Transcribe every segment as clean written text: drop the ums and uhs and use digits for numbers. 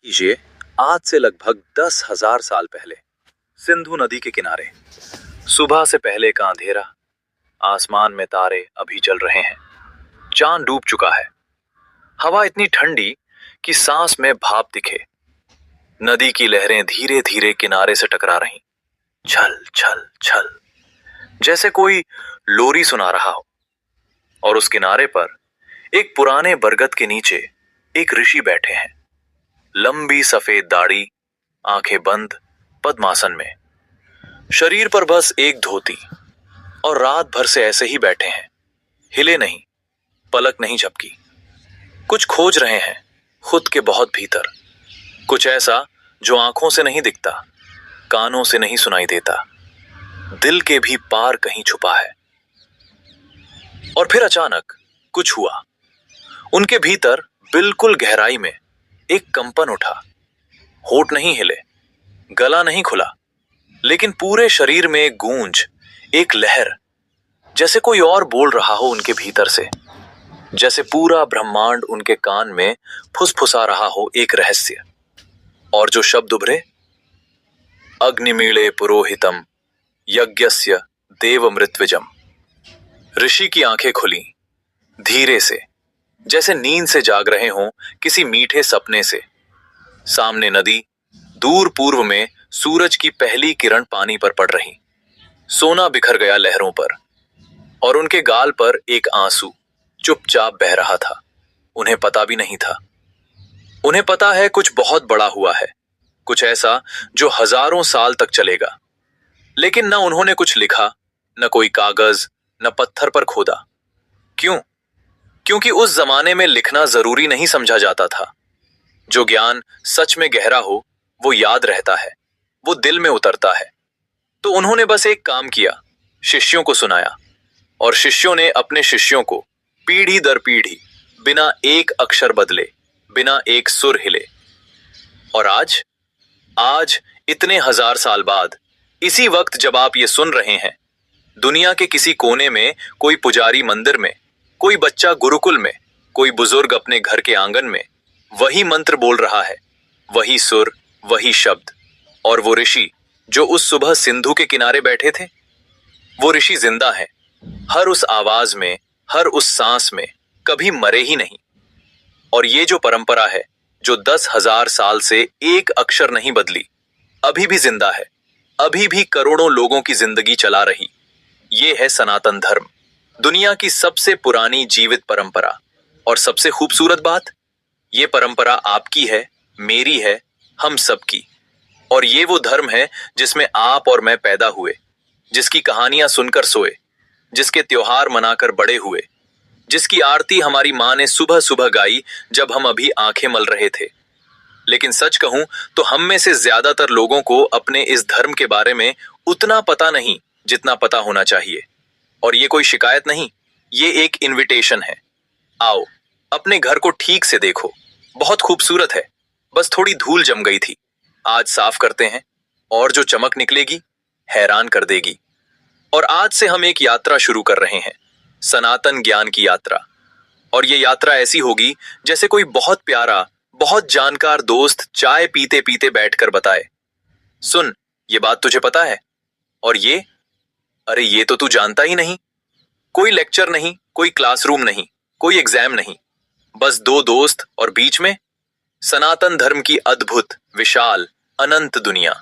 कीजिए, आज से लगभग 10,000 साल पहले सिंधु नदी के किनारे सुबह से पहले का अंधेरा, आसमान में तारे अभी जल रहे हैं, चांद डूब चुका है, हवा इतनी ठंडी कि सांस में भाप दिखे, नदी की लहरें धीरे धीरे किनारे से टकरा रही, छल छल छल, जैसे कोई लोरी सुना रहा हो। और उस किनारे पर एक पुराने बरगद के नीचे एक ऋषि बैठे हैं, लंबी सफेद दाढ़ी, आंखें बंद, पद्मासन में, शरीर पर बस एक धोती, और रात भर से ऐसे ही बैठे हैं, हिले नहीं, पलक नहीं झपकी। कुछ खोज रहे हैं खुद के बहुत भीतर, कुछ ऐसा जो आंखों से नहीं दिखता, कानों से नहीं सुनाई देता, दिल के भी पार कहीं छुपा है। और फिर अचानक कुछ हुआ, उनके भीतर बिल्कुल गहराई में एक कंपन उठा। होठ नहीं हिले, गला नहीं खुला, लेकिन पूरे शरीर में एक गूंज, एक लहर, जैसे कोई और बोल रहा हो उनके भीतर से, जैसे पूरा ब्रह्मांड उनके कान में फुसफुसा रहा हो एक रहस्य। और जो शब्द उभरे, अग्निमीळे पुरोहितम यज्ञस्य देवमृत्विजम। ऋषि की आंखें खुली धीरे से, जैसे नींद से जाग रहे हों किसी मीठे सपने से। सामने नदी, दूर पूर्व में सूरज की पहली किरण पानी पर पड़ रही, सोना बिखर गया लहरों पर, और उनके गाल पर एक आंसू चुपचाप बह रहा था। उन्हें पता भी नहीं था। उन्हें पता है कुछ बहुत बड़ा हुआ है, कुछ ऐसा जो हजारों साल तक चलेगा। लेकिन न उन्होंने कुछ लिखा, न कोई कागज, न पत्थर पर खोदा। क्यों? क्योंकि उस जमाने में लिखना जरूरी नहीं समझा जाता था। जो ज्ञान सच में गहरा हो वो याद रहता है, वो दिल में उतरता है। तो उन्होंने बस एक काम किया, शिष्यों को सुनाया, और शिष्यों ने अपने शिष्यों को पीढ़ी दर पीढ़ी, बिना एक अक्षर बदले, बिना एक सुर हिले। और आज इतने हजार साल बाद, इसी वक्त जब आप ये सुन रहे हैं, दुनिया के किसी कोने में कोई पुजारी मंदिर में, कोई बच्चा गुरुकुल में, कोई बुजुर्ग अपने घर के आंगन में वही मंत्र बोल रहा है, वही सुर, वही शब्द। और वो ऋषि जो उस सुबह सिंधु के किनारे बैठे थे, वो ऋषि जिंदा है, हर उस आवाज में, हर उस सांस में, कभी मरे ही नहीं। और ये जो परंपरा है, जो 10,000 साल से एक अक्षर नहीं बदली, अभी भी जिंदा है, अभी भी करोड़ों लोगों की जिंदगी चला रही, ये है सनातन धर्म, दुनिया की सबसे पुरानी जीवित परंपरा। और सबसे खूबसूरत बात, ये परंपरा आपकी है, मेरी है, हम सबकी। और ये वो धर्म है जिसमें आप और मैं पैदा हुए, जिसकी कहानियां सुनकर सोए, जिसके त्योहार मनाकर बड़े हुए, जिसकी आरती हमारी माँ ने सुबह सुबह गाई जब हम अभी आंखें मल रहे थे। लेकिन सच कहूं तो हम में से ज्यादातर लोगों को अपने इस धर्म के बारे में उतना पता नहीं जितना पता होना चाहिए। और ये कोई शिकायत नहीं, ये एक इनविटेशन है। आओ, अपने घर को ठीक से देखो, बहुत खूबसूरत है, बस थोड़ी धूल जम गई थी, आज साफ करते हैं, और जो चमक निकलेगी हैरान कर देगी। और आज से हम एक यात्रा शुरू कर रहे हैं, सनातन ज्ञान की यात्रा। और ये यात्रा ऐसी होगी जैसे कोई बहुत प्यारा, बहुत जानकार दोस्त चाय पीते पीते बैठकर बताए, सुन, ये बात तुझे पता है? और ये, अरे ये तो तू जानता ही नहीं। कोई लेक्चर नहीं, कोई क्लासरूम नहीं, कोई एग्जाम नहीं, बस दो दोस्त और बीच में सनातन धर्म की अद्भुत, विशाल, अनंत दुनिया।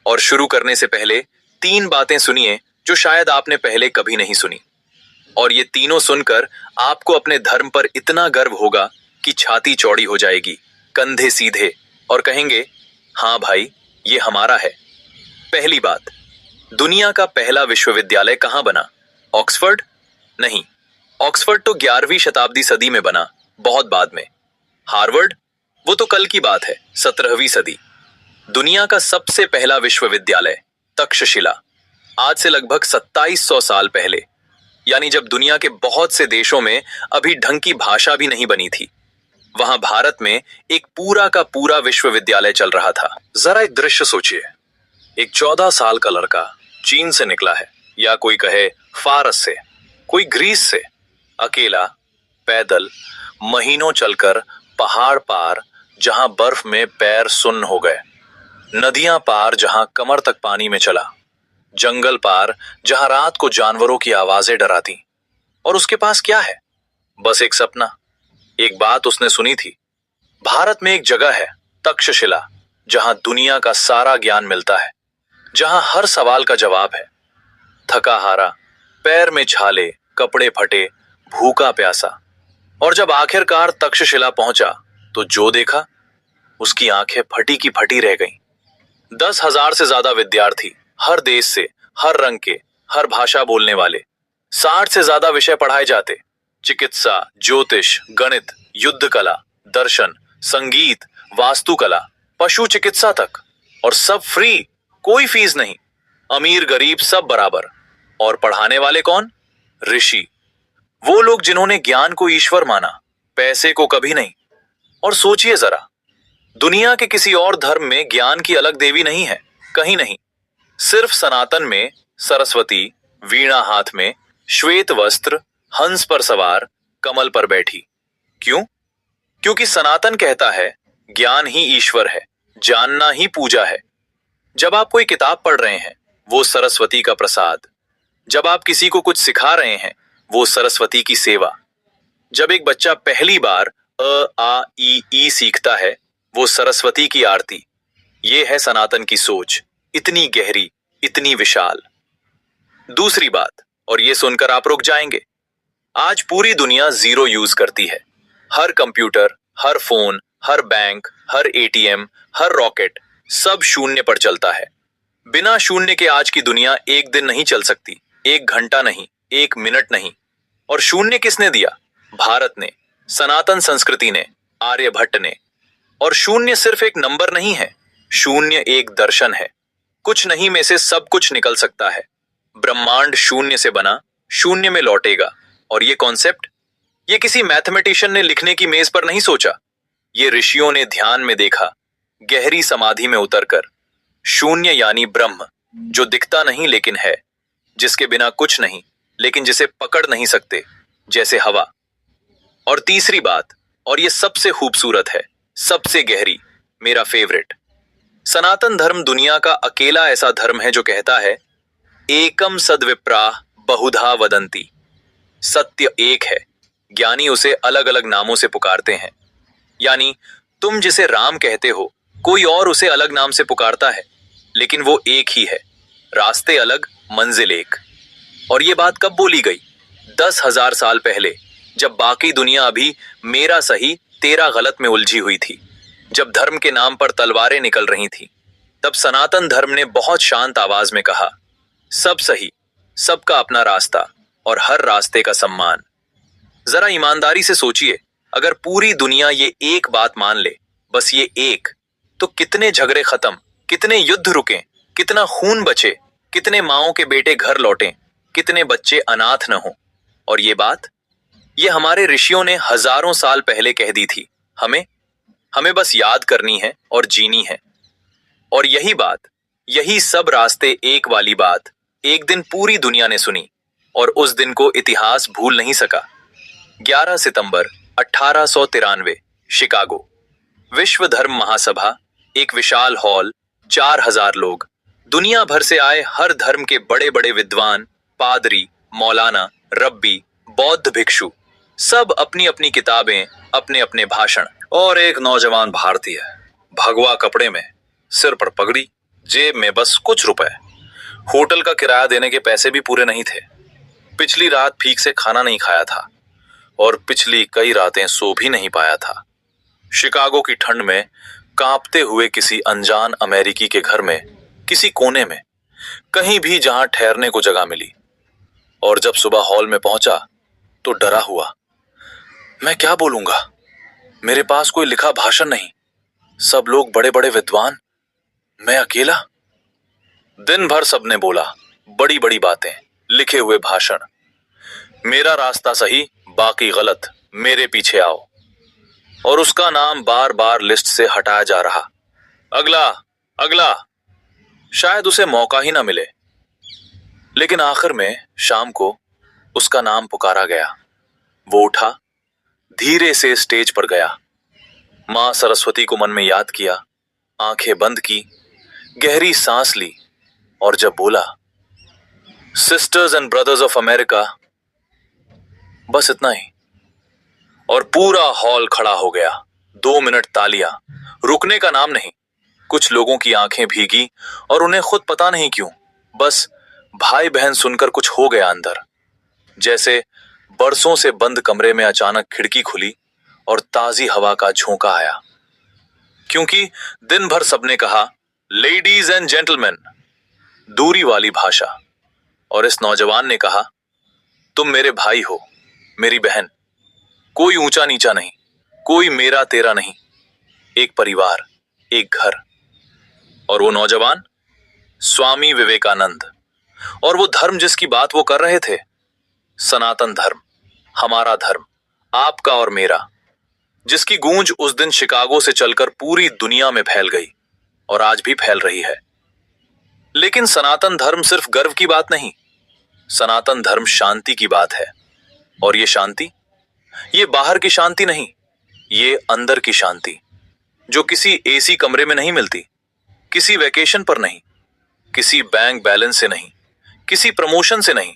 और शुरू करने से पहले 3 बातें सुनिए जो शायद आपने पहले कभी नहीं सुनी। और ये तीनों सुनकर आपको अपने धर्म पर इतना गर्व होगा कि छाती चौड़ी हो जाएगी, कंधे सीधे, और कहेंगे, हाँ भाई, ये हमारा है। पहली बात, दुनिया का पहला विश्वविद्यालय कहां बना? ऑक्सफोर्ड? नहीं, ऑक्सफोर्ड तो 11वीं शताब्दी सदी में बना, बहुत बाद में। हार्वर्ड? वो तो कल की बात है, 17वीं सदी। दुनिया का सबसे पहला विश्वविद्यालय तक्षशिला, आज से लगभग 2700 साल पहले, यानी जब दुनिया के बहुत से देशों में अभी ढंग की भाषा भी नहीं बनी थी, वहां भारत में एक पूरा का पूरा विश्वविद्यालय चल रहा था। जरा एक दृश्य सोचिए, एक 14 साल का लड़का चीन से निकला है, या कोई कहे फारस से, कोई ग्रीस से, अकेला, पैदल, महीनों चलकर, पहाड़ पार, जहां बर्फ में पैर सुन्न हो गए, नदियां पार जहां कमर तक पानी में चला, जंगल पार जहां रात को जानवरों की आवाजें डराती। और उसके पास क्या है? बस एक सपना। एक बात उसने सुनी थी, भारत में एक जगह है, तक्षशिला, जहां दुनिया का सारा ज्ञान मिलता है, जहां हर सवाल का जवाब है। थका हारा, पैर में छाले, कपड़े फटे, भूखा प्यासा, और जब आखिरकार तक्षशिला पहुंचा तो जो देखा, उसकी आंखें फटी की फटी रह गईं। 10,000 से ज्यादा विद्यार्थी, हर देश से, हर रंग के, हर भाषा बोलने वाले, 60 से ज्यादा विषय पढ़ाए जाते, चिकित्सा, ज्योतिष, गणित, युद्ध कला, दर्शन, संगीत, वास्तुकला, पशु चिकित्सा तक, और सब फ्री, कोई फीस नहीं। अमीर गरीब सब बराबर। और पढ़ाने वाले कौन? ऋषि, वो लोग जिन्होंने ज्ञान को ईश्वर माना, पैसे को कभी नहीं। और सोचिए जरा, दुनिया के किसी और धर्म में ज्ञान की अलग देवी नहीं है, कहीं नहीं। सिर्फ सनातन में सरस्वती, वीणा हाथ में, श्वेत वस्त्र, हंस पर सवार, कमल पर बैठी। क्यों? क्योंकि सनातन कहता है ज्ञान ही ईश्वर है, जानना ही पूजा है। जब आप कोई किताब पढ़ रहे हैं, वो सरस्वती का प्रसाद। जब आप किसी को कुछ सिखा रहे हैं, वो सरस्वती की सेवा। जब एक बच्चा पहली बार अ आ ई सीखता है, वो सरस्वती की आरती। ये है सनातन की सोच, इतनी गहरी, इतनी विशाल। दूसरी बात, और ये सुनकर आप रुक जाएंगे, आज पूरी दुनिया जीरो यूज करती है। हर कंप्यूटर, हर फोन, हर बैंक, हर एटीएम, हर रॉकेट, सब शून्य पर चलता है। बिना शून्य के आज की दुनिया एक दिन नहीं चल सकती, एक घंटा नहीं, एक मिनट नहीं। और शून्य किसने दिया? भारत ने, सनातन संस्कृति ने, आर्यभट्ट ने। और शून्य सिर्फ एक नंबर नहीं है, शून्य एक दर्शन है। कुछ नहीं में से सब कुछ निकल सकता है। ब्रह्मांड शून्य से बना, शून्य में लौटेगा। और ये कॉन्सेप्ट, ये किसी मैथमेटिशियन ने लिखने की मेज पर नहीं सोचा, ये ऋषियों ने ध्यान में देखा, गहरी समाधि में उतरकर। शून्य यानी ब्रह्म, जो दिखता नहीं लेकिन है, जिसके बिना कुछ नहीं, लेकिन जिसे पकड़ नहीं सकते, जैसे हवा। और तीसरी बात, और ये सबसे खूबसूरत है, सबसे गहरी, मेरा फेवरेट, सनातन धर्म दुनिया का अकेला ऐसा धर्म है जो कहता है एकम सद्विप्राः बहुधा वदन्ति। सत्य एक है, ज्ञानी उसे अलग अलग नामों से पुकारते हैं। यानी तुम जिसे राम कहते हो, कोई और उसे अलग नाम से पुकारता है, लेकिन वो एक ही है, रास्ते अलग, मंजिल एक। और ये बात कब बोली गई? 10,000 साल पहले, जब बाकी दुनिया अभी मेरा सही तेरा गलत में उलझी हुई थी, जब धर्म के नाम पर तलवारें निकल रही थी। तब सनातन धर्म ने बहुत शांत आवाज में कहा, सब सही, सबका अपना रास्ता, और हर रास्ते का सम्मान। जरा ईमानदारी से सोचिए, अगर पूरी दुनिया ये एक बात मान ले, बस ये एक, तो कितने झगड़े खत्म, कितने युद्ध रुके, कितना खून बचे, कितने माओं के बेटे घर लौटें, कितने बच्चे अनाथ न हो। और ये बात, ये हमारे ऋषियों ने हजारों साल पहले कह दी थी। हमें बस याद करनी है और जीनी है। और यही बात, यही सब रास्ते एक वाली बात एक दिन पूरी दुनिया ने सुनी, और उस दिन को इतिहास भूल नहीं सका। 11 सितंबर 1893, शिकागो, विश्व धर्म महासभा, एक विशाल हॉल, 4,000 लोग, दुनिया भर से आए हर धर्म के बड़े बड़े विद्वान, पादरी, मौलाना, रब्बी, बौद्ध भिक्षु, सब अपनी अपनी किताबें, अपने अपने भाषण। और एक नौजवान भारतीय, भगवा कपड़े में, सिर पर पगड़ी, जेब में बस कुछ रुपए। होटल का किराया देने के पैसे भी पूरे नहीं थे। पिछली रात ठीक से खाना नहीं खाया था, और पिछली कई रातें सो भी नहीं पाया था। शिकागो की ठंड में कांपते हुए किसी अनजान अमेरिकी के घर में, किसी कोने में, कहीं भी जहां ठहरने को जगह मिली। और जब सुबह हॉल में पहुंचा तो डरा हुआ, मैं क्या बोलूंगा? मेरे पास कोई लिखा भाषण नहीं, सब लोग बड़े बड़े विद्वान, मैं अकेला। दिन भर सबने बोला बड़ी बड़ी बातें, लिखे हुए भाषण, मेरा रास्ता सही, बाकी गलत, मेरे पीछे आओ। और उसका नाम बार बार लिस्ट से हटाया जा रहा, अगला अगला, शायद उसे मौका ही ना मिले। लेकिन आखिर में शाम को उसका नाम पुकारा गया। वो उठा, धीरे से स्टेज पर गया, मां सरस्वती को मन में याद किया, आंखें बंद की, गहरी सांस ली और जब बोला, sisters and brothers of America, बस इतना ही, और पूरा हॉल खड़ा हो गया। 2 मिनट तालियां, रुकने का नाम नहीं। कुछ लोगों की आंखें भीगी और उन्हें खुद पता नहीं क्यों, बस भाई बहन सुनकर कुछ हो गया अंदर। जैसे बरसों से बंद कमरे में अचानक खिड़की खुली और ताजी हवा का झोंका आया। क्योंकि दिन भर सबने कहा, लेडीज एंड जेंटलमैन, दूरी वाली भाषा, और इस नौजवान ने कहा, तुम मेरे भाई हो, मेरी बहन, कोई ऊंचा नीचा नहीं, कोई मेरा तेरा नहीं, एक परिवार, एक घर। और वो नौजवान स्वामी विवेकानंद। और वो धर्म जिसकी बात वो कर रहे थे, सनातन धर्म, हमारा धर्म, आपका और मेरा, जिसकी गूंज उस दिन शिकागो से चलकर पूरी दुनिया में फैल गई और आज भी फैल रही है। लेकिन सनातन धर्म सिर्फ गर्व की बात नहीं, सनातन धर्म शांति की बात है। और ये शांति, ये बाहर की शांति नहीं, ये अंदर की शांति, जो किसी एसी कमरे में नहीं मिलती, किसी वैकेशन पर नहीं, किसी बैंक बैलेंस से नहीं, किसी प्रमोशन से नहीं।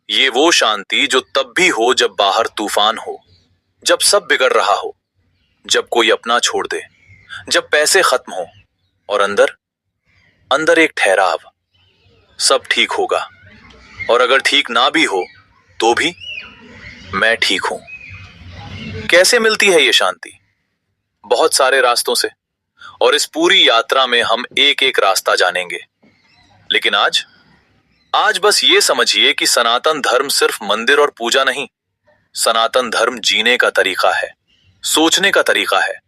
ये वो शांति जो तब भी हो जब बाहर तूफान हो, जब सब बिगड़ रहा हो, जब कोई अपना छोड़ दे, जब पैसे खत्म हो, और अंदर अंदर एक ठहराव, सब ठीक होगा, और अगर ठीक ना भी हो तो भी मैं ठीक हूं। कैसे मिलती है ये शांति? बहुत सारे रास्तों से, और इस पूरी यात्रा में हम एक एक रास्ता जानेंगे। लेकिन आज बस ये समझिए कि सनातन धर्म सिर्फ मंदिर और पूजा नहीं, सनातन धर्म जीने का तरीका है, सोचने का तरीका है।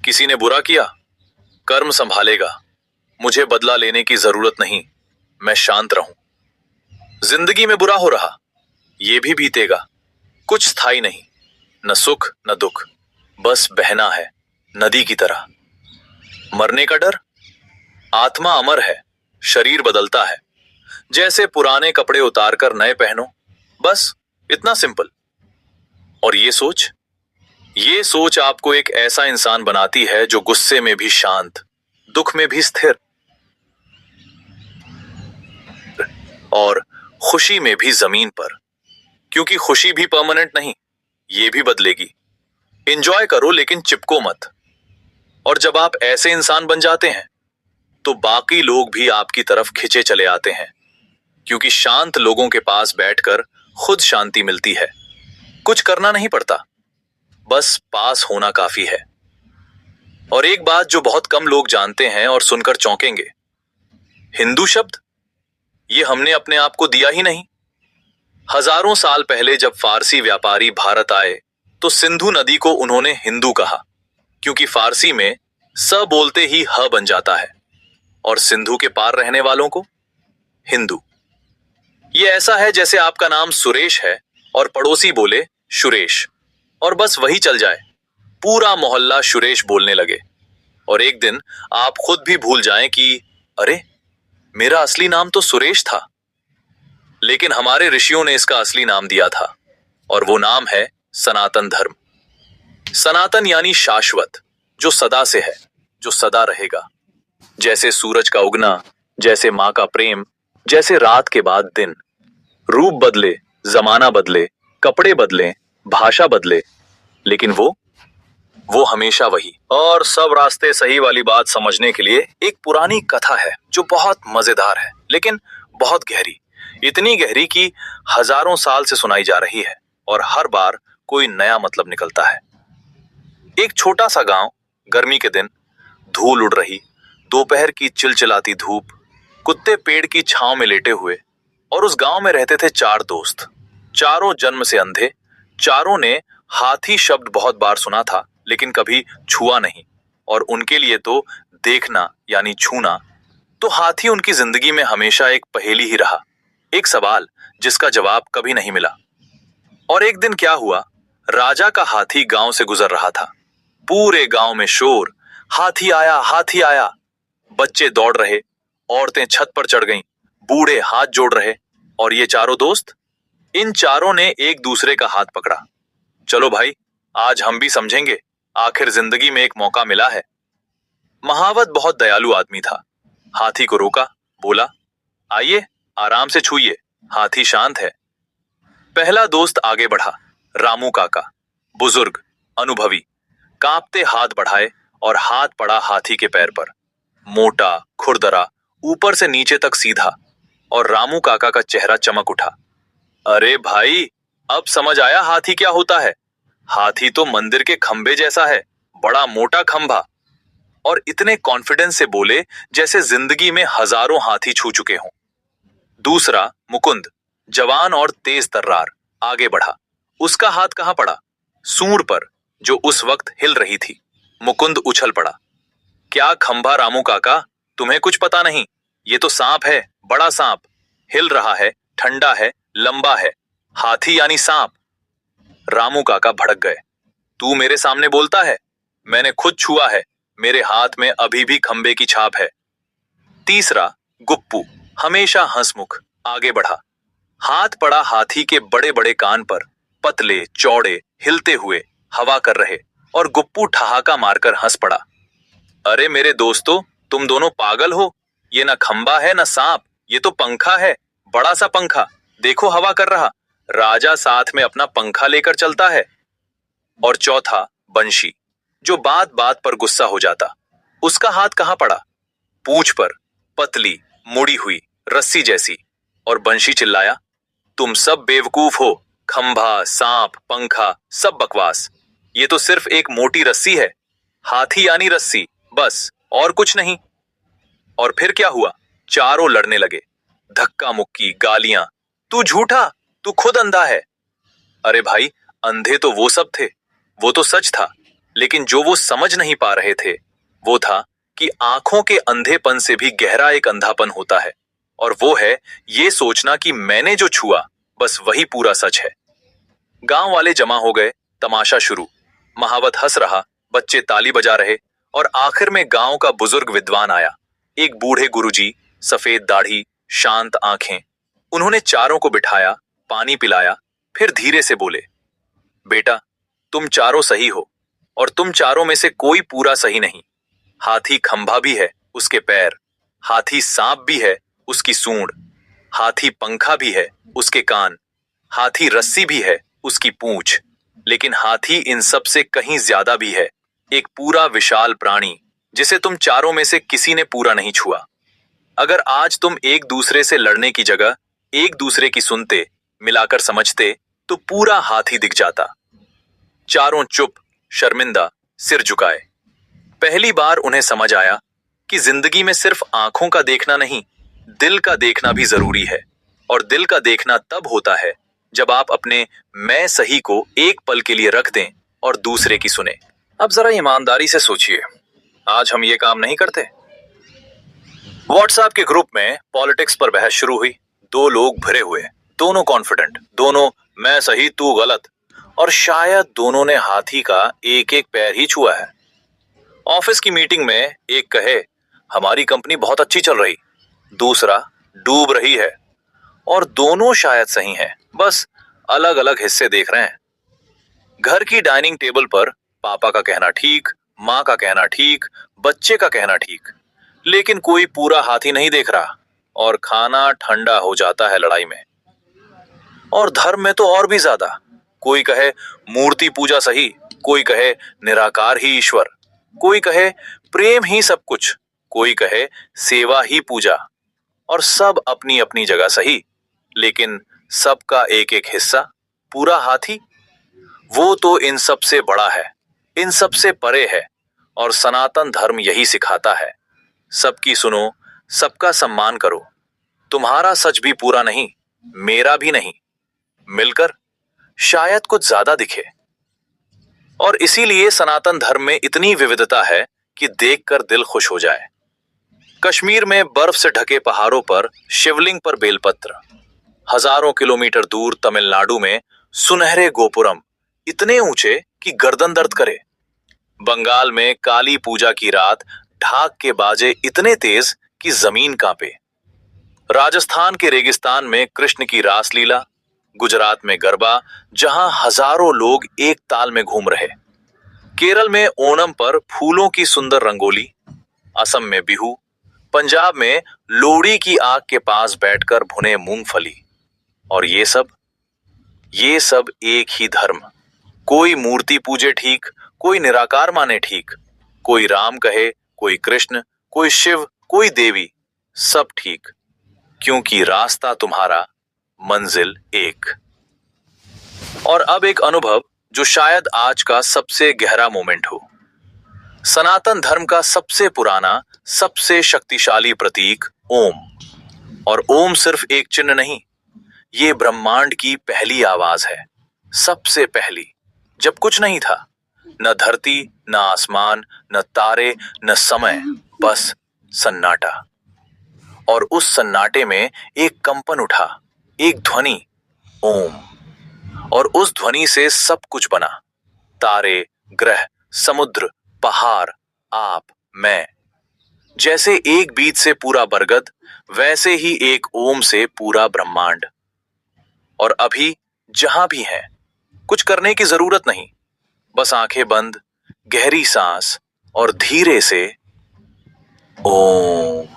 किसी ने बुरा किया, कर्म संभालेगा, मुझे बदला लेने की जरूरत नहीं, मैं शांत रहूं। जिंदगी में बुरा हो रहा, ये भी बीतेगा, कुछ स्थायी नहीं, न सुख न दुख, बस बहना है नदी की तरह। मरने का डर, आत्मा अमर है, शरीर बदलता है, जैसे पुराने कपड़े उतारकर नए पहनो, बस इतना सिंपल। और ये सोच आपको एक ऐसा इंसान बनाती है जो गुस्से में भी शांत, दुख में भी स्थिर, और खुशी में भी जमीन पर। क्योंकि खुशी भी परमानेंट नहीं, ये भी बदलेगी। एंजॉय करो लेकिन चिपको मत। और जब आप ऐसे इंसान बन जाते हैं तो बाकी लोग भी आपकी तरफ खिंचे चले आते हैं, क्योंकि शांत लोगों के पास बैठकर खुद शांति मिलती है। कुछ करना नहीं पड़ता, बस पास होना काफी है। और एक बात जो बहुत कम लोग जानते हैं और सुनकर चौंकेंगे, हिंदू शब्द, ये हमने अपने आप को दिया ही नहीं। हजारों साल पहले जब फारसी व्यापारी भारत आए तो सिंधु नदी को उन्होंने हिंदू कहा, क्योंकि फारसी में स बोलते ही ह बन जाता है, और सिंधु के पार रहने वालों को हिंदू। ये ऐसा है जैसे आपका नाम सुरेश है और पड़ोसी बोले सुरेश, और बस वही चल जाए, पूरा मोहल्ला सुरेश बोलने लगे, और एक दिन आप खुद भी भूल जाएं कि अरे, मेरा असली नाम तो सुरेश था। लेकिन हमारे ऋषियों ने इसका असली नाम दिया था, और वो नाम है सनातन धर्म। सनातन यानी शाश्वत, जो सदा से है, जो सदा रहेगा। जैसे सूरज का उगना, जैसे मां का प्रेम, जैसे रात के बाद दिन। रूप बदले, जमाना बदले, कपड़े बदले, भाषा बदले, लेकिन वो हमेशा वही। और सब रास्ते सही वाली बात समझने के लिए एक पुरानी कथा है जो बहुत मजेदार है, लेकिन बहुत गहरी। इतनी गहरी कि हजारों साल से सुनाई जा रही है, और हर बार कोई नया मतलब निकलता है। एक छोटा सा गांव, गर्मी के दिन, धूल उड़ रही, दोपहर की चिलचिलाती धूप, कुत्ते पेड़ की छांव में लेटे हुए। और उस गांव में रहते थे 4 दोस्त, चारों जन्म से अंधे। चारों ने हाथी शब्द बहुत बार सुना था, लेकिन कभी छुआ नहीं, और उनके लिए तो देखना यानी छूना, तो हाथी उनकी जिंदगी में हमेशा एक पहेली ही रहा, एक सवाल जिसका जवाब कभी नहीं मिला। और एक दिन क्या हुआ, राजा का हाथी गांव से गुजर रहा था। पूरे गांव में शोर, हाथी आया, हाथी आया। बच्चे दौड़ रहे, औरतें छत पर चढ़ गईं, बूढ़े हाथ जोड़ रहे। और ये चारों दोस्त, इन चारों ने एक दूसरे का हाथ पकड़ा। चलो भाई, आज हम भी समझेंगे आखिर जिंदगी में एक मौका मिला है। महावत बहुत दयालु आदमी था। हाथी को रोका, बोला, आइए, आराम से छूइए, हाथी शांत है। पहला दोस्त आगे बढ़ा, रामू काका, बुजुर्ग, अनुभवी। कांपते हाथ बढ़ाए और हाथ पड़ा हाथी के पैर पर। मोटा, खुरदरा, ऊपर से नीचे तक सीधा, और रामू काका का चेहरा चमक उठा। अरे भाई, अब समझ आया हाथी क्या होता है। हाथी तो मंदिर के खंबे जैसा है, बड़ा मोटा खंभा। और इतने कॉन्फिडेंस से बोले जैसे जिंदगी में हजारों हाथी छू चुके हों। दूसरा, मुकुंद, जवान और तेज तर्रार, आगे बढ़ा। उसका हाथ कहां पड़ा? सूंड पर, जो उस वक्त हिल रही थी। मुकुंद उछल पड़ा। क्या खंभा रामू काका, तुम्हें कुछ पता नहीं? ये तो सांप है, बड़ा सांप। हिल रहा है, ठंडा है, लंबा है। हाथी यानी सांप। रामू काका भड़क गए। तू मेरे सामने बोलता है? मैंने खुद छुआ है, मेरे हाथ में अभी भी खंबे की छाप है। तीसरा, गुप्पू, हमेशा हंसमुख, आगे बढ़ा। हाथ पड़ा हाथी के बड़े बड़े कान पर, पतले, चौड़े, हिलते हुए, हवा कर रहे, और गुप्पू ठहाका मारकर हंस पड़ा। अरे मेरे दोस्तों, तुम दोनों पागल हो। ये ना खंबा है ना सांप, ये तो पंखा है, बड़ा सा पंखा। देखो हवा कर रहा, राजा साथ में अपना पंखा लेकर चलता है। और चौथा, बंशी, जो बात बात पर गुस्सा हो जाता। उसका हाथ कहां पड़ा? पूंछ पर, पतली, मुड़ी हुई, रस्सी जैसी। और बंशी चिल्लाया, तुम सब बेवकूफ हो। खंभा, सांप, पंखा, सब बकवास। ये तो सिर्फ एक मोटी रस्सी है। हाथी यानी रस्सी, बस, और कुछ नहीं। और फिर क्या हुआ? चारों लड़ने लगे। धक्का मुक्की, गालियां। तू झूठा, तू खुद अंधा है। अरे भाई, अंधे तो वो सब थे, वो तो सच था। लेकिन जो वो समझ नहीं पा रहे थे, वो था कि आंखों के अंधेपन से भी गहरा एक अंधापन होता है। और वो है ये सोचना कि मैंने जो छुआ, बस वही पूरा सच है। गांव वाले जमा हो गए, तमाशा शुरू। महावत हंस रहा, बच्चे ताली बजा रहे, और आखिर में गांव का बुजुर्ग विद्वान आया। एक बूढ़े गुरुजी, सफेद दाढ़ी, शांत आंखें। उन्होंने चारों को बिठाया, पानी पिलाया, फिर धीरे से बोले, बेटा, तुम चारों सही हो, और तुम चारों में से कोई पूरा सही नहीं। हाथी खंभा भी है, उसके पैर। हाथी सांप भी है, उसकी सूंड। हाथी पंखा भी है, उसके कान। हाथी रस्सी भी है, उसकी पूंछ। लेकिन हाथी इन सब से कहीं ज्यादा भी है, एक पूरा विशाल प्राणी, जिसे तुम चारों में से किसी ने पूरा नहीं छुआ। अगर आज तुम एक दूसरे से लड़ने की जगह एक दूसरे की सुनते, मिलाकर समझते, तो पूरा हाथी दिख जाता। चारों चुप, शर्मिंदा, सिर झुकाए। पहली बार उन्हें समझ आया कि जिंदगी में सिर्फ आंखों का देखना नहीं, दिल का देखना भी जरूरी है। और दिल का देखना तब होता है जब आप अपने मैं सही को एक पल के लिए रख दें और दूसरे की सुने। अब जरा ईमानदारी से सोचिए, आज हम ये काम नहीं करते? व्हाट्सएप के ग्रुप में पॉलिटिक्स पर बहस शुरू हुई। दो लोग भरे हुए, दोनों कॉन्फिडेंट, दोनों मैं सही तू गलत, और शायद दोनों ने हाथी का एक एक पैर ही छुआ है। ऑफिस की मीटिंग में एक कहे, हमारी कंपनी बहुत अच्छी चल रही, दूसरा, डूब रही है। और दोनों शायद सही हैं, बस अलग अलग हिस्से देख रहे हैं। घर की डाइनिंग टेबल पर पापा का कहना ठीक, माँ का कहना ठीक, बच्चे का कहना ठीक, लेकिन कोई पूरा हाथी नहीं देख रहा, और खाना ठंडा हो जाता है लड़ाई में। और धर्म में तो और भी ज्यादा। कोई कहे मूर्ति पूजा सही, कोई कहे निराकार ही ईश्वर, कोई कहे प्रेम ही सब कुछ, कोई कहे सेवा ही पूजा। और सब अपनी अपनी जगह सही, लेकिन सबका एक एक हिस्सा पूरा हाथी। वो तो इन सब से बड़ा है, इन सब से परे है। और सनातन धर्म यही सिखाता है, सबकी सुनो, सबका सम्मान करो। तुम्हारा सच भी पूरा नहीं, मेरा भी नहीं, मिलकर शायद कुछ ज्यादा दिखे। और इसीलिए सनातन धर्म में इतनी विविधता है कि देखकर दिल खुश हो जाए। कश्मीर में बर्फ से ढके पहाड़ों पर शिवलिंग पर बेलपत्र। हजारों किलोमीटर दूर तमिलनाडु में सुनहरे गोपुरम, इतने ऊंचे कि गर्दन दर्द करे। बंगाल में काली पूजा की रात ढाक के बाजे इतने तेज कि जमीन कांपे। राजस्थान के रेगिस्तान में कृष्ण की रासलीला, गुजरात में गरबा, जहां हजारों लोग एक ताल में घूम रहे। केरल में ओणम पर फूलों की सुंदर रंगोली, असम में बिहू, पंजाब में लोहड़ी की आग के पास बैठकर भुने मूंगफली। और ये सब एक ही धर्म। कोई मूर्ति पूजे ठीक, कोई निराकार माने ठीक, कोई राम कहे, कोई कृष्ण, कोई शिव, कोई देवी, सब ठीक, क्योंकि रास्ता तुम्हारा, मंजिल एक। और अब एक अनुभव जो शायद आज का सबसे गहरा मोमेंट हो। सनातन धर्म का सबसे पुराना, सबसे शक्तिशाली प्रतीक ओम। और ओम सिर्फ एक चिन्ह नहीं, ये ब्रह्मांड की पहली आवाज है। सबसे पहली, जब कुछ नहीं था, न धरती, न आसमान, न तारे, न समय, बस सन्नाटा। और उस सन्नाटे में एक कंपन उठा, एक ध्वनि, ओम। और उस ध्वनि से सब कुछ बना। तारे, ग्रह, समुद्र, पहाड़, आप, मैं। जैसे एक बीज से पूरा बरगद, वैसे ही एक ओम से पूरा ब्रह्मांड। और अभी जहां भी हैं, कुछ करने की जरूरत नहीं, बस आंखें बंद, गहरी सांस और धीरे से ओम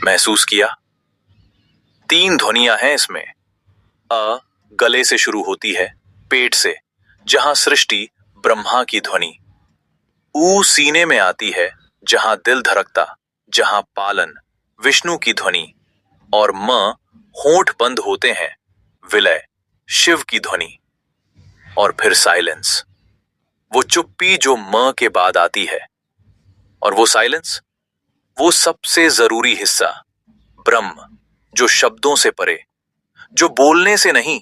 महसूस किया। 3 ध्वनियां हैं इसमें। अ गले से शुरू होती है, पेट से, जहां सृष्टि, ब्रह्मा की ध्वनि। ऊ सीने में आती है, जहां दिल धड़कता, जहां पालन, विष्णु की ध्वनि। और म होंठ बंद होते हैं, विलय, शिव की ध्वनि। और फिर साइलेंस, वो चुप्पी जो म के बाद आती है। और वो साइलेंस, वो सबसे जरूरी हिस्सा, ब्रह्म, जो शब्दों से परे, जो बोलने से नहीं,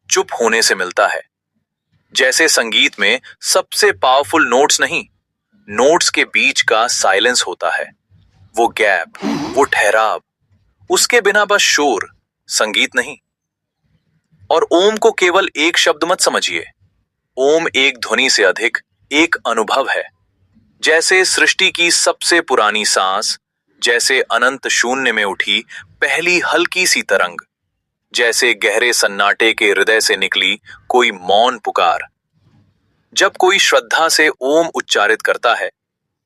चुप होने से मिलता है। जैसे संगीत में सबसे पावरफुल नोट्स नहीं, नोट्स के बीच का साइलेंस होता है। वो गैप, वो ठहराव, उसके बिना बस शोर, संगीत नहीं। और ओम को केवल एक शब्द मत समझिए। ओम एक ध्वनि से अधिक एक अनुभव है। जैसे सृष्टि की सबसे पुरानी सांस, जैसे अनंत शून्य में उठी पहली हल्की सी तरंग, जैसे गहरे सन्नाटे के हृदय से निकली कोई मौन पुकार। जब कोई श्रद्धा से ओम उच्चारित करता है,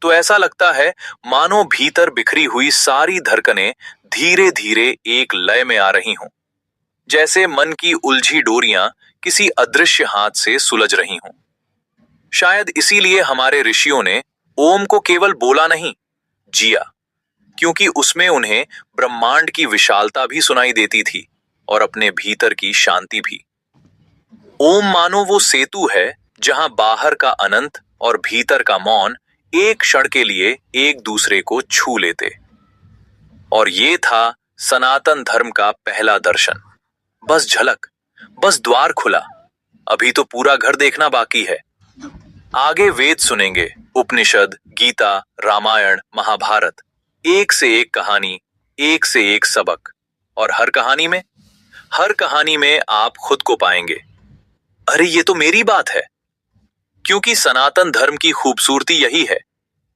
तो ऐसा लगता है मानो भीतर बिखरी हुई सारी धड़कनें धीरे धीरे एक लय में आ रही हों। जैसे मन की उलझी डोरियां किसी अदृश्य हाथ से सुलझ रही हों। शायद इसीलिए हमारे ऋषियों ने ओम को केवल बोला नहीं, जिया, क्योंकि उसमें उन्हें ब्रह्मांड की विशालता भी सुनाई देती थी और अपने भीतर की शांति भी। ओम मानो वो सेतु है जहां बाहर का अनंत और भीतर का मौन एक क्षण के लिए एक दूसरे को छू लेते। और ये था सनातन धर्म का पहला दर्शन। बस झलक, बस द्वार खुला, अभी तो पूरा घर देखना बाकी है। आगे वेद सुनेंगे, उपनिषद, गीता, रामायण, महाभारत, एक से एक कहानी, एक से एक सबक। और हर कहानी में आप खुद को पाएंगे, अरे ये तो मेरी बात है। क्योंकि सनातन धर्म की खूबसूरती यही है,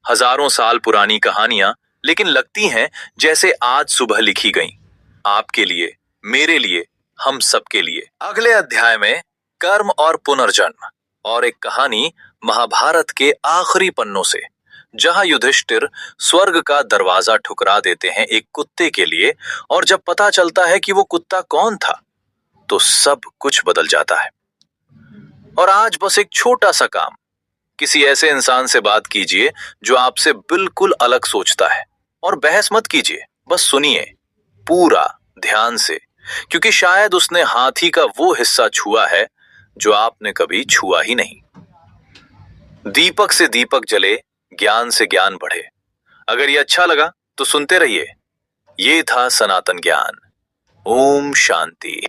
हजारों साल पुरानी कहानियां, लेकिन लगती हैं जैसे आज सुबह लिखी गईं। आपके लिए, मेरे लिए, हम सबके लिए। अगले अध्याय में कर्म और पुनर्जन्म, और एक कहानी महाभारत के आखिरी पन्नों से, जहां युधिष्ठिर स्वर्ग का दरवाजा ठुकरा देते हैं एक कुत्ते के लिए, और जब पता चलता है कि वो कुत्ता कौन था, तो सब कुछ बदल जाता है। और आज बस एक छोटा सा काम, किसी ऐसे इंसान से बात कीजिए जो आपसे बिल्कुल अलग सोचता है, और बहस मत कीजिए, बस सुनिए पूरा ध्यान से, क्योंकि शायद उसने हाथी का वो हिस्सा छुआ है जो आपने कभी छुआ ही नहीं। दीपक से दीपक जले, ज्ञान से ज्ञान बढ़े। अगर ये अच्छा लगा तो सुनते रहिए। ये था सनातन ज्ञान। ओम शांति।